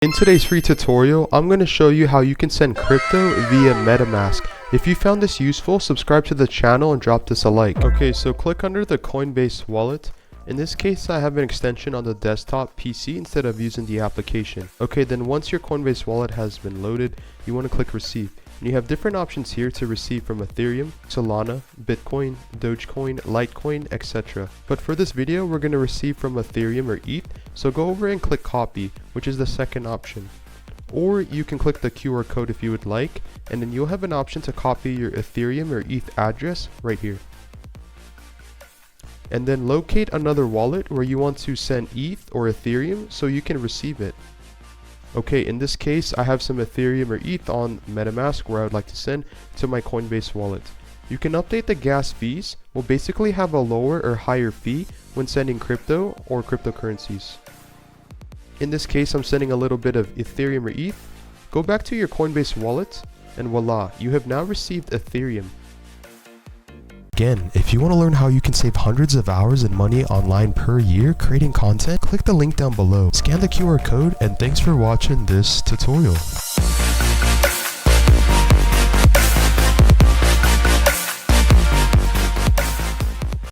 In today's free tutorial, I'm going to show you how you can send crypto via MetaMask. If you found this useful, subscribe to the channel and drop this a like. Okay, so click under the Coinbase wallet. In this case, I have an extension on the desktop PC instead of using the application. Okay, then once your Coinbase wallet has been loaded, you want to click receive. And you have different options here to receive from Ethereum, Solana, Bitcoin, Dogecoin, Litecoin, etc. But for this video, we're going to receive from Ethereum or ETH, so go over and click copy, which is the second option. Or you can click the QR code if you would like, and then you'll have an option to copy your Ethereum or ETH address right here. And then locate another wallet where you want to send ETH or Ethereum so you can receive it. Okay, in this case, I have some Ethereum or ETH on MetaMask where I would like to send to my Coinbase wallet. You can update the gas fees. We'll basically have a lower or higher fee when sending crypto or cryptocurrencies. In this case, I'm sending a little bit of Ethereum or ETH. Go back to your Coinbase wallet and voila, you have now received Ethereum. Again, if you want to learn how you can save hundreds of hours and money online per year creating content, click the link down below, scan the QR code, and thanks for watching this tutorial.